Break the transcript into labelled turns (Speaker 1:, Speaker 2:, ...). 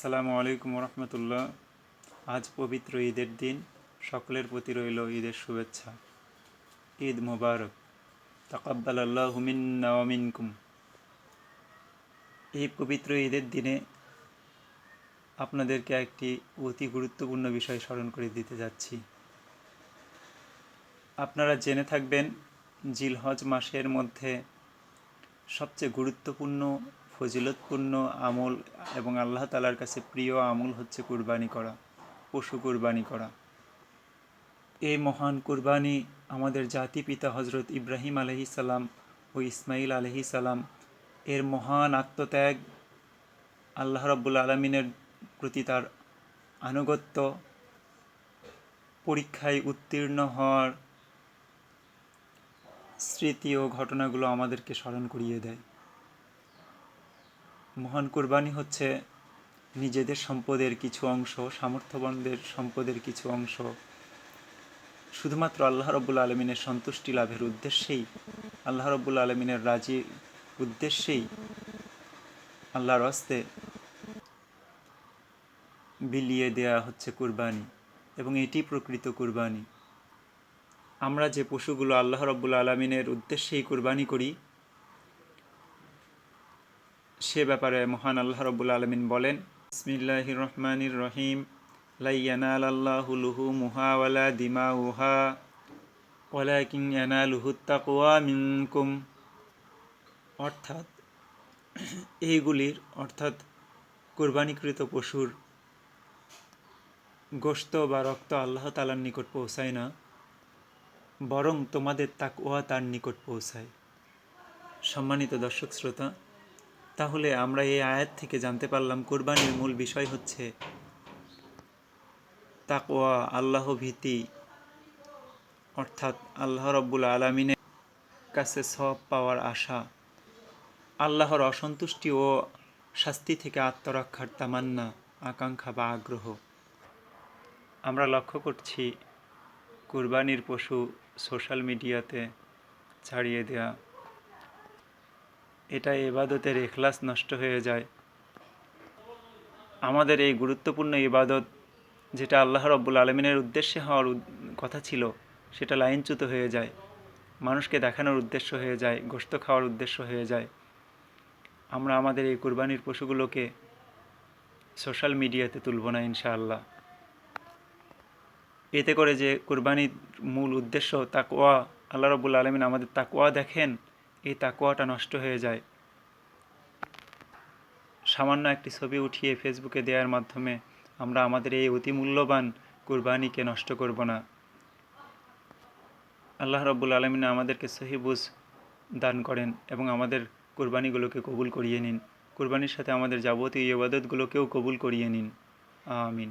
Speaker 1: আসসালামু আলাইকুম রহমতুল্লাহ। আজ পবিত্র ঈদের দিন, সকলের প্রতি রইল ঈদের শুভেচ্ছা। ঈদ মোবারক, তাকাব্বালাল্লাহু মিন্না ওয়া মিনকুম। এই পবিত্র ঈদের দিনে আপনাদেরকে একটি অতি গুরুত্বপূর্ণ বিষয় স্মরণ করে দিতে যাচ্ছি। আপনারা জেনে থাকবেন, জিলহজ মাসের মধ্যে সবচেয়ে গুরুত্বপূর্ণ ফজিলতপূর্ণ আমল এবং আল্লাহ তাআলার কাছে প্রিয় আমল হচ্ছে কুরবানি করা, পশু কুরবানি করা। এই মহান কুরবানি আমাদের জাতিপিতা হজরত ইব্রাহিম আলাইহিস সালাম ও ইসমাইল আলাইহিস সালাম এর মহান আত্মত্যাগ, আল্লাহ রাব্বুল আলামিনের প্রতি তার আনুগত্য, পরীক্ষায় উত্তীর্ণ হওয়ার স্মৃতি ও ঘটনাগুলো আমাদেরকে স্মরণ করিয়ে দেয়। মহান কুরবানি হচ্ছে নিজেদের সম্পদের কিছু অংশ, সামর্থ্যবানদের সম্পদের কিছু অংশ শুধুমাত্র আল্লাহ রাব্বুল আলামিনের সন্তুষ্টি লাভের উদ্দেশ্যেই, আল্লাহ রাব্বুল আলামিনের রাজির উদ্দেশ্যেই আল্লাহর হস্তে বিলিয়ে দেয়া হচ্ছে কুরবানি, এবং এটি প্রকৃত কুরবানি। আমরা যে পশুগুলো আল্লাহ রাব্বুল আলামিনের উদ্দেশ্যেই কুরবানি করি, সে ব্যাপারে মহান আল্লাহ রাব্বুল আলামিন বলেন, বিসমিল্লাহির রহমানির রহিম, লা ইয়ানালাল্লাহু লুহুমুহা ওয়ালা দিমাউহা ওয়ালাকিন ইয়ানালুহুত তাকওয়া মিনকুম। অর্থাৎ কুরবানিকৃত পশুর গোশত বা রক্ত আল্লাহ তাআলার নিকট পৌঁছায় না, বরং তোমাদের তাকওয়া তার নিকট পৌঁছায়। সম্মানিত দর্শক শ্রোতা, তাহলে আমরা এই আয়াত থেকে জানতে পারলাম কুরবানির মূল বিষয় হচ্ছে তাকওয়া, আল্লাহ ভীতি, অর্থাৎ আল্লাহ রাব্বুল আলামিনের কাছে সওয়াব পাওয়ার আশা, আল্লাহর অসন্তুষ্টি ও শাস্তি থেকে আত্মরক্ষার তামান্না, আকাঙ্ক্ষা বা আগ্রহ। আমরা লক্ষ্য করছি কুরবানির পশু সোশ্যাল মিডিয়াতে ছাড়িয়ে দেয়া, এটা ইবাদতের ইখলাস নষ্ট হয়ে যায়। আমাদের এই গুরুত্বপূর্ণ ইবাদত, যেটা আল্লাহ রাব্বুল আলামিনের উদ্দেশ্যে হওয়ার কথা ছিল, সেটা লাইনচ্যুত হয়ে যায়, মানুষকে দেখানোর উদ্দেশ্য হয়ে যায়, গোশত খাওয়ার উদ্দেশ্য হয়ে যায়। আমরা আমাদের এই কুরবানির পশুগুলোকে সোশ্যাল মিডিয়াতে তুলব না ইনশাআল্লাহ। এতে করে যে কুরবানির মূল উদ্দেশ্য তাকওয়া, আল্লাহ রাব্বুল আলামিন আমাদের তাকওয়া দেখেন, এই তাকওয়াটা নষ্ট হয়ে যায়। সামান্য একটি ছবি উঠিয়ে ফেসবুকে দেওয়ার মাধ্যমে আমরা আমাদের এই অতি মূল্যবান কুরবানিকে নষ্ট করব না। আল্লাহ রাব্বুল আলামিন আমাদেরকে সহিহ বুঝ দান করেন এবং আমাদের কুরবানিগুলোকে কবুল করিয়ে নিন। কুরবানির সাথে আমাদের যাবতীয় ইবাদতগুলোকেও কবুল করিয়ে নিন। আমিন।